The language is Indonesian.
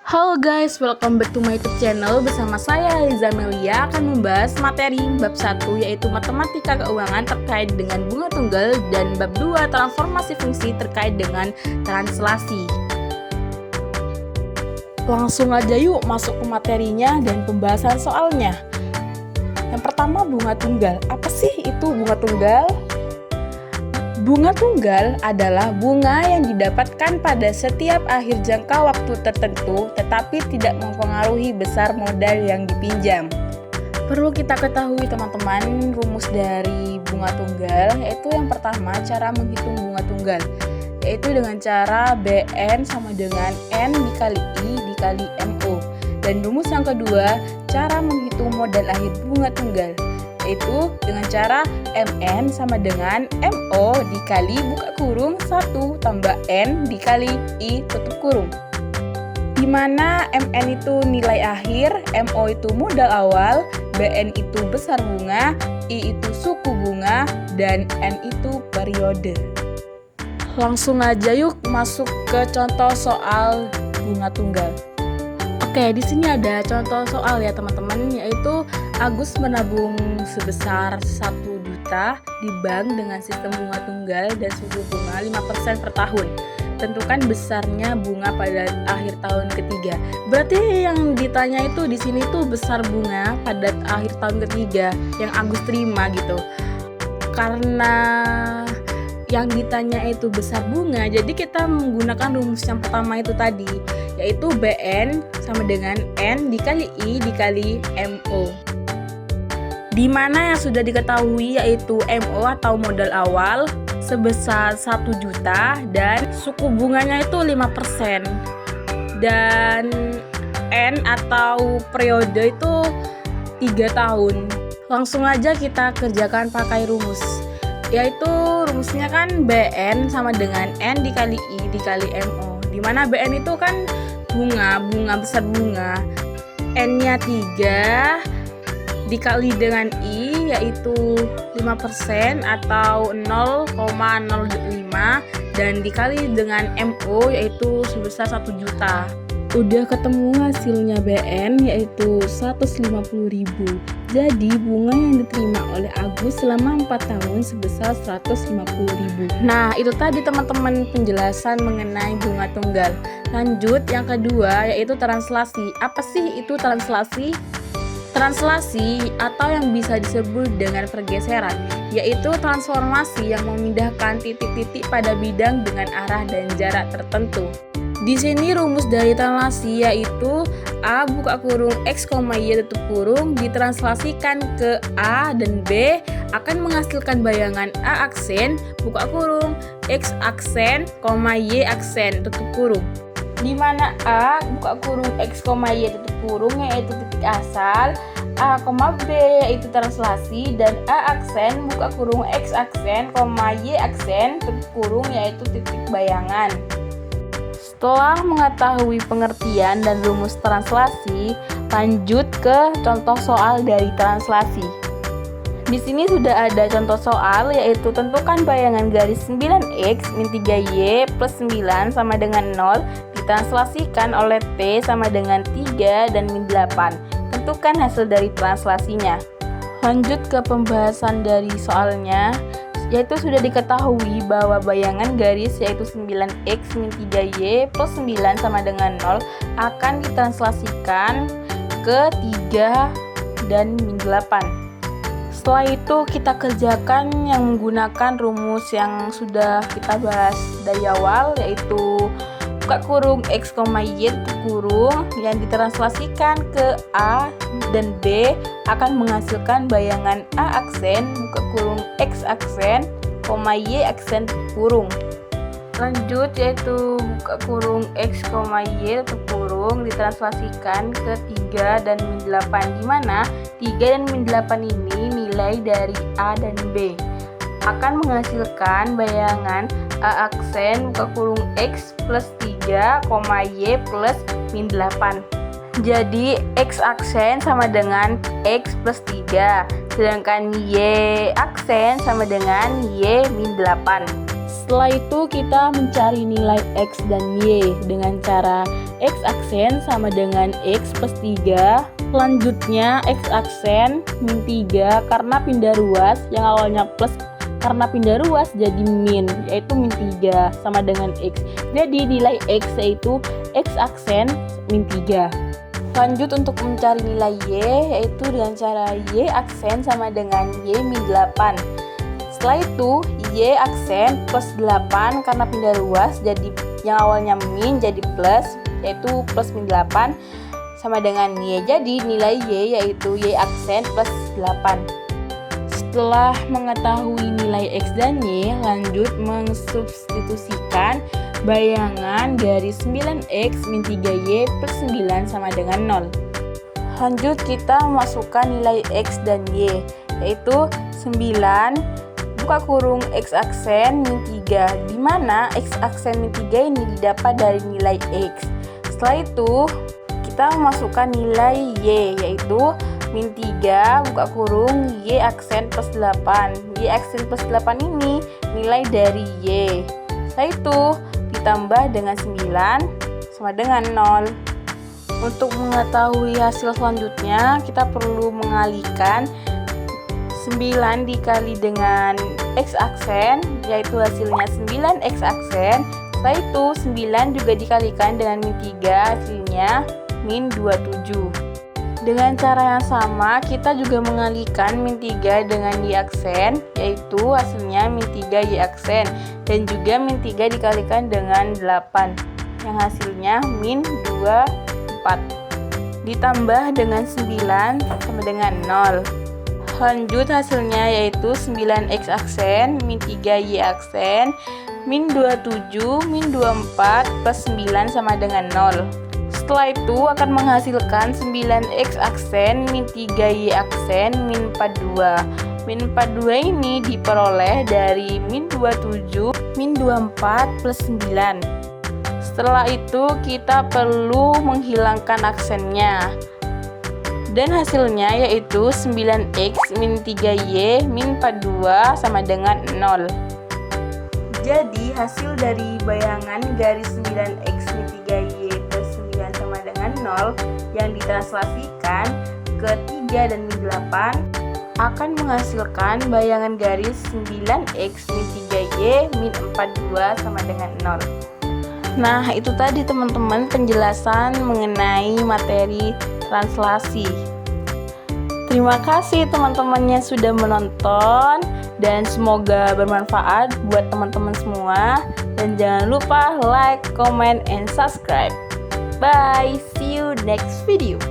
Halo guys, welcome back to my YouTube channel. Bersama saya Liza Melia akan membahas materi bab 1 yaitu matematika keuangan terkait dengan bunga tunggal dan bab 2 transformasi fungsi terkait dengan translasi. Langsung aja yuk masuk ke materinya dan pembahasan soalnya. Yang pertama, bunga tunggal. Apa sih itu bunga tunggal? Bunga tunggal adalah bunga yang didapatkan pada setiap akhir jangka waktu tertentu tetapi tidak mempengaruhi besar modal yang dipinjam. Perlu kita ketahui teman-teman rumus dari bunga tunggal, yaitu yang pertama cara menghitung bunga tunggal, yaitu dengan cara BN sama dengan N dikali I dikali MO. Dan rumus yang kedua cara menghitung modal akhir bunga tunggal, yaitu dengan cara MN sama dengan MO dikali buka kurung 1 tambah N dikali I tutup kurung. Dimana MN itu nilai akhir, MO itu modal awal, BN itu besar bunga, I itu suku bunga, dan N itu periode. Langsung aja yuk masuk ke contoh soal bunga tunggal. Oke, di sini ada contoh soal ya teman-teman, yaitu Agus menabung sebesar 1 juta di bank dengan sistem bunga tunggal dan suku bunga 5% per tahun. Tentukan besarnya bunga pada akhir tahun ketiga. Berarti yang ditanya itu di sini tuh besar bunga pada akhir tahun ketiga yang Agus terima gitu. Karena yang ditanya itu besar bunga, jadi kita menggunakan rumus yang pertama itu tadi, yaitu BN sama dengan N dikali I dikali MO. Di mana yang sudah diketahui yaitu MO atau modal awal sebesar 1 juta dan suku bunganya itu 5%. Dan N atau periode itu 3 tahun. Langsung aja kita kerjakan pakai rumus. Yaitu rumusnya kan BN sama dengan N dikali I dikali MO. Dimana BN itu kan bunga besar bunga, N-nya 3 dikali dengan I yaitu 5% atau 0,05 dan dikali dengan MO yaitu sebesar 1 juta. Udah ketemu hasilnya BN yaitu 150.000. Jadi bunga yang diterima oleh Agus selama 4 tahun sebesar 150.000. Nah, itu tadi teman-teman penjelasan mengenai bunga tunggal. Lanjut yang kedua yaitu translasi. Apa sih itu translasi? Translasi atau yang bisa disebut dengan pergeseran, yaitu transformasi yang memindahkan titik-titik pada bidang dengan arah dan jarak tertentu. Di sini rumus dari translasi yaitu A buka kurung X, Y tutup kurung ditranslasikan ke A dan B akan menghasilkan bayangan A aksen buka kurung X aksen, Y aksen tutup kurung. Di mana A buka kurung X, Y tutup kurung yaitu titik asal, A, B yaitu translasi, dan A aksen buka kurung X aksen, Y aksen tutup kurung yaitu titik bayangan. Setelah mengetahui pengertian dan rumus translasi, lanjut ke contoh soal dari translasi. Di sini sudah ada contoh soal yaitu tentukan bayangan garis 9x min 3y plus 9 sama dengan 0 ditranslasikan oleh T sama dengan 3 dan min 8. Tentukan hasil dari translasinya. Lanjut ke pembahasan dari soalnya, yaitu sudah diketahui bahwa bayangan garis yaitu 9x min 3y plus 9 sama dengan 0 akan ditranslasikan ke 3 dan min 8. Setelah itu kita kerjakan yang menggunakan rumus yang sudah kita bahas dari awal, yaitu buka kurung X, Y tutup kurung yang ditranslasikan ke A dan B akan menghasilkan bayangan A aksen buka kurung X aksen, Y aksen tutup kurung. Lanjut yaitu buka kurung X, Y tutup kurung ditranslasikan ke 3 dan min 8, di mana 3 dan min 8 ini nilai dari A dan B akan menghasilkan bayangan A aksen buka kurung X plus 3, Y plus min 8. Jadi X aksen sama dengan X plus 3, sedangkan Y aksen sama dengan Y min 8. Setelah itu kita mencari nilai X dan Y dengan cara X aksen sama dengan X plus 3. Selanjutnya X aksen min 3 karena pindah ruas yang awalnya plus karena pindah ruas jadi min, yaitu min 3 sama dengan X. Jadi nilai X yaitu X aksen min 3. Lanjut untuk mencari nilai Y, yaitu dengan cara Y aksen sama dengan Y min 8. Setelah itu Y aksen plus 8 karena pindah ruas jadi yang awalnya min jadi plus, yaitu plus min 8 sama dengan Y. Jadi nilai Y yaitu Y aksen plus 8. Setelah mengetahui nilai X dan Y, lanjut mensubstitusikan bayangan garis 9X min 3Y plus 9 sama dengan 0. Lanjut kita memasukkan nilai X dan Y, yaitu 9 buka kurung X aksen min 3, di mana X aksen min 3 ini didapat dari nilai X. Setelah itu kita memasukkan nilai Y, yaitu min 3 buka kurung Y aksen plus 8. Y aksen plus 8 ini nilai dari Y. Setelah itu ditambah dengan 9 sama dengan 0. Untuk mengetahui hasil selanjutnya, kita perlu mengalihkan 9 dikali dengan X aksen, yaitu hasilnya 9X aksen. Setelah itu 9 juga dikalikan dengan min 3, hasilnya min 27. Dengan cara yang sama, kita juga mengalihkan min 3 dengan Y aksen, yaitu hasilnya min 3 Y aksen, dan juga min 3 dikalikan dengan 8, yang hasilnya min 24. Ditambah dengan 9 sama dengan 0. Lanjut hasilnya yaitu 9X aksen, min 3 Y aksen, min 27, min 24, plus 9 sama dengan 0. Setelah itu akan menghasilkan 9X aksen, min 3 Y aksen, min 42. Min 42 ini diperoleh dari min 27, min 24, plus 9. Setelah itu kita perlu menghilangkan aksennya. Dan hasilnya yaitu 9X min 3Y min 42 sama dengan 0. Jadi hasil dari bayangan garis 9X min 3Y plus 9 sama dengan 0 yang ditranslasikan ke 3 dan min 8 akan menghasilkan bayangan garis 9X min 3Y min 42 sama dengan 0. Nah, itu tadi teman-teman penjelasan mengenai materi translasi. Terima kasih teman-teman yang sudah menonton dan semoga bermanfaat buat teman-teman semua, dan jangan lupa like, comment, and subscribe. Bye, see you next video.